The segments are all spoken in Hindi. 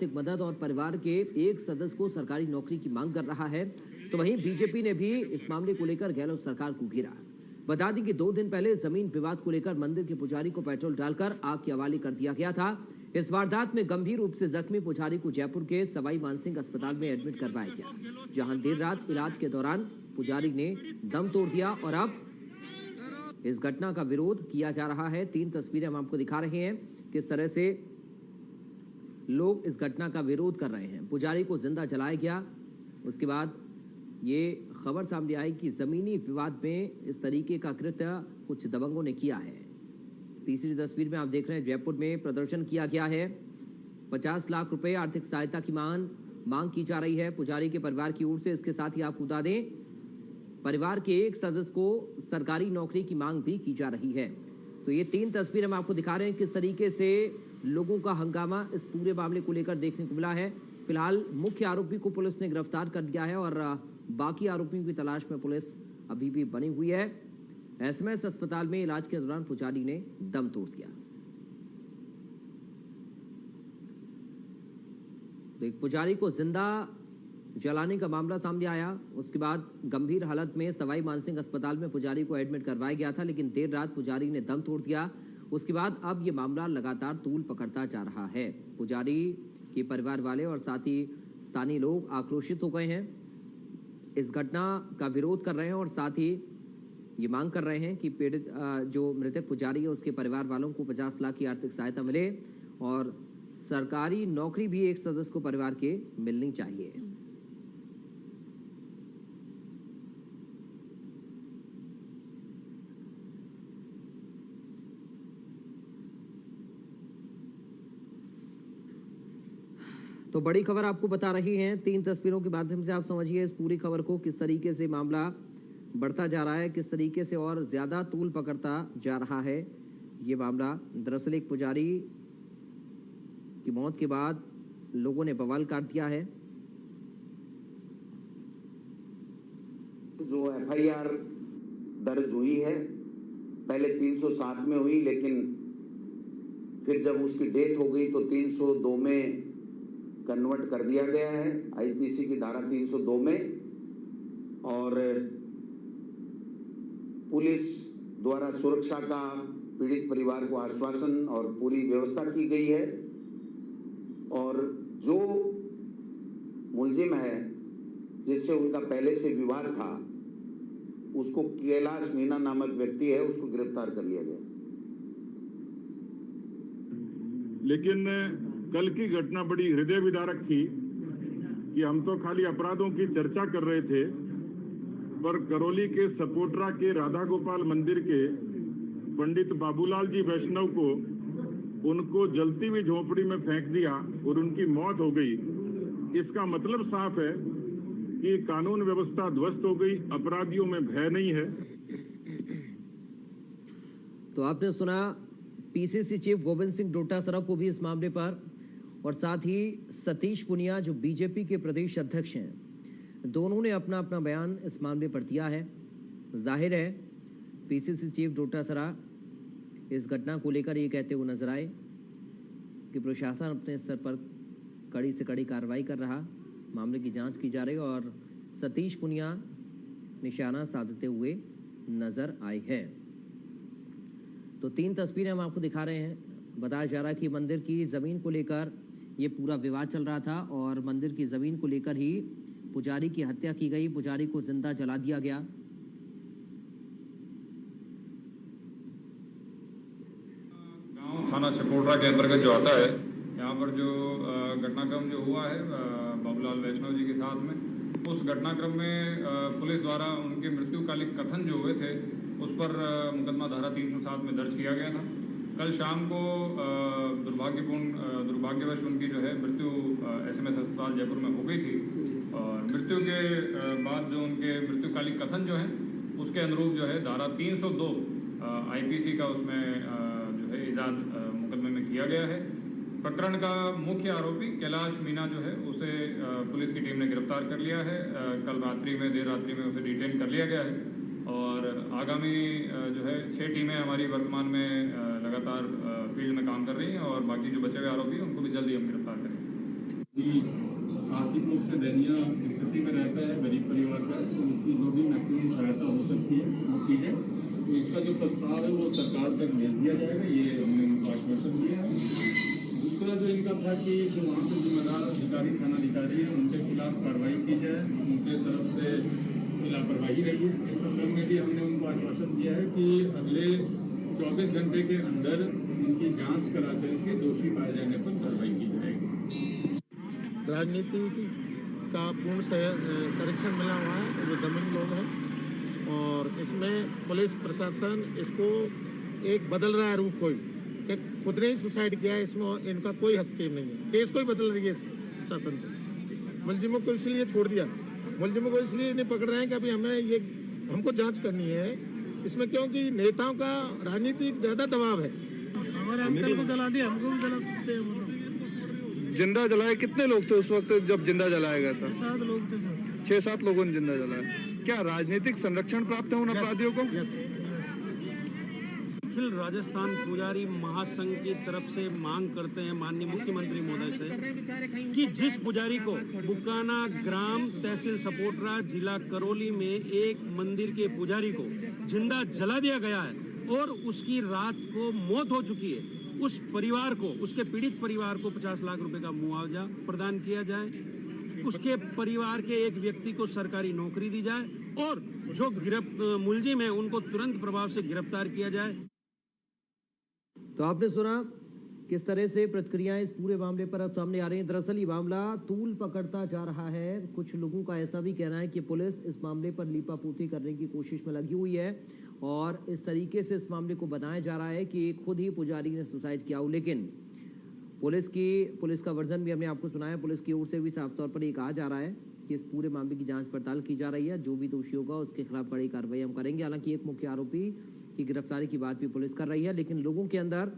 आर्थिक मदद और परिवार के एक सदस्य को सरकारी नौकरी की मांग कर रहा है। तो वहीं बीजेपी ने भी इस मामले को लेकर गहलोत सरकार को घेरा। बता दें कि 2 दिन पहले जमीन विवाद को लेकर मंदिर के पुजारी को पेट्रोल डालकर आग के हवाले कर दिया गया था। इस वारदात में गंभीर रूप से जख्मी पुजारी को जयपुर के सवाई मानसिंह अस्पताल में एडमिट करवाया गया, जहां देर रात इलाज के दौरान पुजारी ने दम तोड़ दिया और अब इस घटना का विरोध किया जा रहा है। 3 तस्वीरें हम आपको दिखा रहे हैं किस तरह से लोग इस घटना का विरोध कर रहे हैं। पुजारी को जिंदा जलाया गया। उसके बाद ये खबर सामने आई कि जमीनी विवाद में इस तरीके का कृत्य कुछ दबंगों ने किया है। तीसरी तस्वीर में आप देख रहे हैं जयपुर में प्रदर्शन किया गया है। 50 लाख रुपए आर्थिक सहायता की मांग की जा रही है पुजारी के परिवार की ओर से। इसके साथ ही आपको बता दें, परिवार के एक सदस्य को सरकारी नौकरी की मांग भी की जा रही है। तो ये 3 तस्वीर हम आपको दिखा रहे हैं किस तरीके से लोगों का हंगामा इस पूरे मामले को लेकर देखने को मिला है। फिलहाल मुख्य आरोपी को पुलिस ने गिरफ्तार कर लिया है और बाकी आरोपियों की तलाश में पुलिस अभी भी बनी हुई है। एसएमएस अस्पताल में इलाज के दौरान पुजारी ने दम तोड़ दिया। तो एक पुजारी को जिंदा जलाने का मामला सामने आया। उसके बाद गंभीर हालत में सवाई मानसिंह अस्पताल में पुजारी को एडमिट करवाया गया था, लेकिन देर रात पुजारी ने दम तोड़ दिया। उसके बाद अब यह मामला लगातार तूल पकड़ता जा रहा है। पुजारी के परिवार वाले और साथ ही स्थानीय लोग आक्रोशित हो गए हैं, इस घटना का विरोध कर रहे हैं और साथ ही ये मांग कर रहे हैं कि पीड़ित जो मृतक पुजारी है उसके परिवार वालों को 50 लाख की आर्थिक सहायता मिले और सरकारी नौकरी भी एक सदस्य को परिवार के मिलनी चाहिए। तो बड़ी खबर आपको बता रही हैं, 3 तस्वीरों के माध्यम से आप समझिए इस पूरी खबर को, किस तरीके से मामला बढ़ता जा रहा है, किस तरीके से और ज्यादा तूल पकड़ता जा रहा है ये मामला। दरअसल एक पुजारी की मौत के बाद लोगों ने बवाल काट दिया है। जो एफआईआर दर्ज हुई है पहले 307 में हुई, लेकिन फिर जब उसकी डेथ हो गई तो 302 में कन्वर्ट कर दिया गया है, आईपीसी की धारा 302 में। और पुलिस द्वारा सुरक्षा का पीड़ित परिवार को आश्वासन और पूरी व्यवस्था की गई है। और जो मुलजिम है जिससे उनका पहले से विवाद था, उसको कैलाश मीना नामक व्यक्ति है, उसको गिरफ्तार कर लिया गया। लेकिन कल की घटना बड़ी हृदय विदारक थी कि हम तो खाली अपराधों की चर्चा कर रहे थे, पर करौली के सपोटरा के राधा गोपाल मंदिर के पंडित बाबूलाल जी वैष्णव को उनको जलती हुई झोपड़ी में फेंक दिया और उनकी मौत हो गई। इसका मतलब साफ है कि कानून व्यवस्था ध्वस्त हो गई, अपराधियों में भय नहीं है। तो आपने सुना पीसीसी चीफ गोविंद सिंह डोटासरा को भी इस मामले पर, और साथ ही सतीश पुनिया जो बीजेपी के प्रदेश अध्यक्ष हैं, दोनों ने अपना अपना बयान इस मामले पर दिया है। जाहिर है पीसीसी चीफ डोटासरा इस घटना को लेकर ये कहते हुए नजर आए कि प्रशासन अपने स्तर पर कड़ी से कड़ी कार्रवाई कर रहा, मामले की जांच की जा रही और सतीश पुनिया निशाना साधते हुए नजर आए हैं। तो 3 तस्वीरें हम आपको दिखा रहे हैं। बताया जा रहा है कि मंदिर की जमीन को लेकर ये पूरा विवाद चल रहा था और मंदिर की जमीन को लेकर ही पुजारी की हत्या की गई, पुजारी को जिंदा जला दिया गया। गांव थाना सपोटरा के अंतर्गत जो आता है, यहाँ पर जो घटनाक्रम जो हुआ है बाबूलाल वैष्णव जी के साथ में, उस घटनाक्रम में पुलिस द्वारा उनके मृत्युकालिक कथन जो हुए थे उस पर मुकदमा धारा 307 में दर्ज किया गया था। कल शाम को दुर्भाग्यवश उनकी जो है मृत्यु एसएमएस अस्पताल जयपुर में हो गई थी और मृत्यु के बाद जो उनके मृत्युकालिक कथन जो है उसके अनुरूप जो है धारा 302 आईपीसी का उसमें जो है इजाद मुकदमे में किया गया है। प्रकरण का मुख्य आरोपी कैलाश मीना जो है उसे पुलिस की टीम ने गिरफ्तार कर लिया है। कल देर रात्रि में उसे डिटेन कर लिया गया है और आगामी जो है 6 टीमें हमारी वर्तमान में लगातार फील्ड में काम कर रही हैं और बाकी जो बचे हुए आरोपी हैं उनको भी जल्दी हम गिरफ्तार करेंगे। सबसे दयनीय स्थिति में रहता है, गरीब परिवार का है, तो उसकी जो भी मैक्सिमम सहायता हो सकती है वो की है। तो इसका जो प्रस्ताव है वो सरकार तक भेज दिया जाएगा, ये हमने उनको आश्वासन दिया है। दूसरा जो इनका था कि जो वहाँ पे जिम्मेदार अधिकारी थानाधिकारी हैं उनके खिलाफ कार्रवाई की जाए, उनके तरफ से लापरवाही रही है। इस संदर्भ में भी हमने उनको आश्वासन दिया है कि अगले 24 घंटे के अंदर उनकी जांच करा करके दोषी पाए जाने पर कार्रवाई की जाएगी। राजनीति का पूर्ण संरक्षण मिला हुआ है, जो जमीन लोग हैं, और इसमें पुलिस प्रशासन इसको एक बदल रहा है रूप कोई कि खुद ने ही सुसाइड किया है, इसमें इनका कोई हस्तक्षेप नहीं है। केस कोई बदल रही है प्रशासन को, मुलजिमों को इसलिए छोड़ दिया, मुलजिमों को इसलिए नहीं पकड़ रहे हैं कि अभी हमको जांच करनी है इसमें, क्योंकि नेताओं का राजनीतिक ज्यादा दबाव है। हमारे अंकल को जला दिया, हमको भी जला सकते हैं। जिंदा जलाए कितने लोग थे उस वक्त जब जिंदा जलाया गया था? 7 लोग थे। 6-7 लोगों ने जिंदा जलाया। क्या राजनीतिक संरक्षण प्राप्त है उन अपराधियों को? अखिल राजस्थान पुजारी महासंघ की तरफ से मांग करते हैं माननीय मुख्यमंत्री महोदय से कि जिस पुजारी को बुकाना ग्राम तहसील सपोटरा जिला करौली में एक मंदिर के पुजारी को जिंदा जला दिया गया है और उसकी रात को मौत हो चुकी है, उस परिवार को, उसके पीड़ित परिवार को 50 लाख रुपए का मुआवजा प्रदान किया जाए, उसके परिवार के एक व्यक्ति को सरकारी नौकरी दी जाए और जो मुलजिम है उनको तुरंत प्रभाव से गिरफ्तार किया जाए। तो आपने सुना किस तरह से प्रतिक्रियाएं इस पूरे मामले पर अब सामने आ रही हैं। दरअसल ये मामला तूल पकड़ता जा रहा है। कुछ लोगों का ऐसा भी कहना है कि पुलिस इस मामले पर लीपापोती करने की कोशिश में लगी हुई है और इस तरीके से इस मामले को बताया जा रहा है कि खुद ही पुजारी ने सुसाइड किया हो। लेकिन पुलिस का वर्जन भी हमने आपको सुनाया। पुलिस की ओर से भी साफ तौर पर ये कहा जा रहा है कि इस पूरे मामले की जांच पड़ताल की जा रही है, जो भी दोषी होगा उसके खिलाफ कड़ी कार्रवाई हम करेंगे। हालांकि एक मुख्य आरोपी की गिरफ्तारी की बात भी पुलिस कर रही है, लेकिन लोगों के अंदर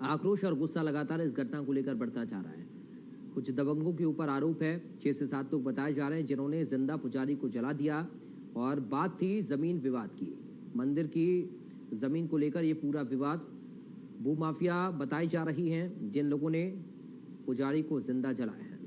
आक्रोश और गुस्सा लगातार इस घटना को लेकर बढ़ता जा रहा है। कुछ दबंगों के ऊपर आरोप है, 6 से 7 लोग बताए जा रहे हैं जिन्होंने जिंदा पुजारी को जला दिया और बात थी जमीन विवाद की। मंदिर की जमीन को लेकर ये पूरा विवाद, भूमाफिया बताई जा रही हैं जिन लोगों ने पुजारी को जिंदा जलाया है।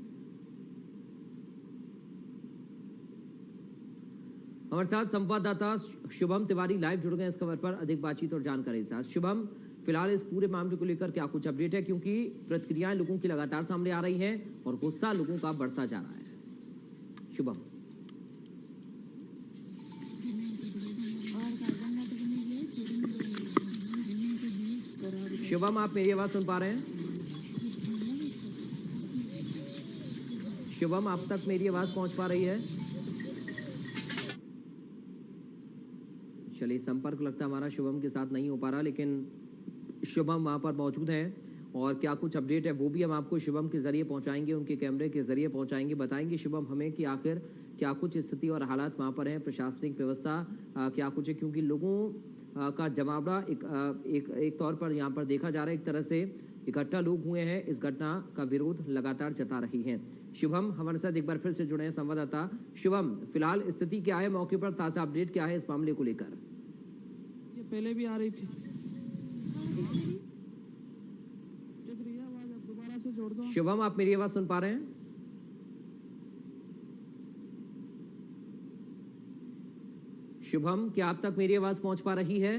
हमारे साथ संवाददाता शुभम तिवारी लाइव जुड़ गए इस खबर पर अधिक बातचीत और जानकारी के साथ। शुभम, फिलहाल इस पूरे मामले को लेकर क्या कुछ अपडेट है, क्योंकि प्रतिक्रियाएं लोगों की लगातार सामने आ रही हैं और गुस्सा लोगों का बढ़ता जा रहा है। शुभम। शुभम, आप मेरी आवाज सुन पा रहे हैं? शुभम, आप तक मेरी आवाज पहुंच पा रही है? चलिए, संपर्क लगता हमारा शुभम के साथ नहीं हो पा रहा, लेकिन शुभम वहां पर मौजूद हैं और क्या कुछ अपडेट है वो भी हम आपको शुभम के जरिए पहुंचाएंगे, उनके कैमरे के जरिए पहुंचाएंगे। बताएंगे शुभम हमें कि आखिर क्या कुछ स्थिति और हालात वहां पर है, प्रशासनिक व्यवस्था क्या कुछ है, क्योंकि लोगों का जमावड़ा एक तौर पर यहाँ पर देखा जा रहा है। एक तरह से इकट्ठा लोग हुए हैं, इस घटना का विरोध लगातार जता रही हैं। शुभम हमारे साथ एक बार फिर से जुड़े हैं संवाददाता। शुभम, फिलहाल स्थिति क्या है, मौके पर ताजा अपडेट क्या है इस मामले को लेकर? ये पहले भी आ रही थी। शुभम, आप मेरी आवाज सुन पा रहे हैं? शुभम, क्या आप तक मेरी आवाज पहुंच पा रही है?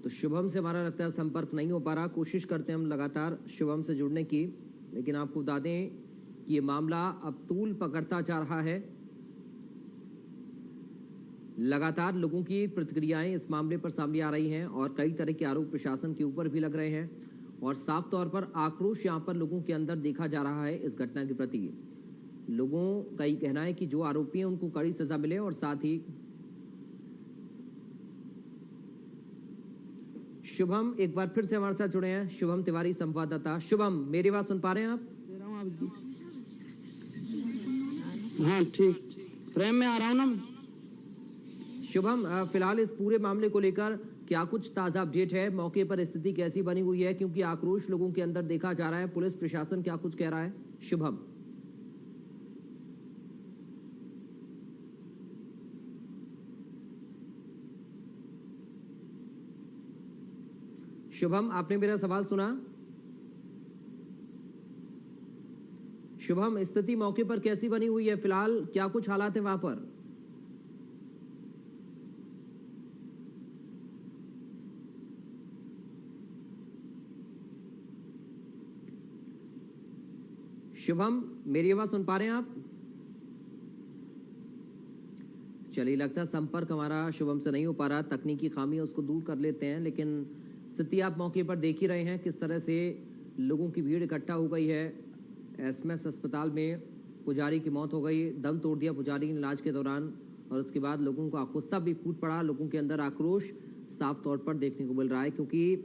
तो शुभम से हमारा लगता है संपर्क नहीं हो पा रहा। कोशिश करते हैं हम लगातार शुभम से जुड़ने की, लेकिन आपको बता दें कि ये मामला अब तूल पकड़ता जा रहा है। लगातार लोगों की प्रतिक्रियाएं इस मामले पर सामने आ रही हैं और कई तरह के आरोप प्रशासन के ऊपर भी लग रहे हैं और साफ तौर पर आक्रोश यहां पर लोगों के अंदर देखा जा रहा है इस घटना के प्रति। लोगों का ये कहना है कि जो आरोपी हैं उनको कड़ी सजा मिले और साथ ही शुभम एक बार फिर से हमारे साथ जुड़े हैं, शुभम तिवारी संवाददाता। शुभम, मेरी बात सुन पा रहे हैं आप? हाँ ठीक, फ्रेम में आ रहा हूँ ना। शुभम, फिलहाल इस पूरे मामले को लेकर क्या कुछ ताजा अपडेट है, मौके पर स्थिति कैसी बनी हुई है, क्योंकि आक्रोश लोगों के अंदर देखा जा रहा है, पुलिस प्रशासन क्या कुछ कह रहा है? शुभम। शुभम, आपने मेरा सवाल सुना? शुभम, स्थिति मौके पर कैसी बनी हुई है फिलहाल, क्या कुछ हालात है वहां पर? शुभम, मेरी आवाज सुन पा रहे हैं आप? चलिए, लगता है संपर्क हमारा शुभम से नहीं हो पा रहा, तकनीकी खामी है, उसको दूर कर लेते हैं। लेकिन स्थिति आप मौके पर देख ही रहे हैं, किस तरह से लोगों की भीड़ इकट्ठा हो गई है। एसएमएस अस्पताल में पुजारी की मौत हो गई, दम तोड़ दिया पुजारी ने इलाज के दौरान, और उसके बाद लोगों को गुस्सा भी फूट पड़ा। लोगों के अंदर आक्रोश साफ तौर पर देखने को मिल रहा है, क्योंकि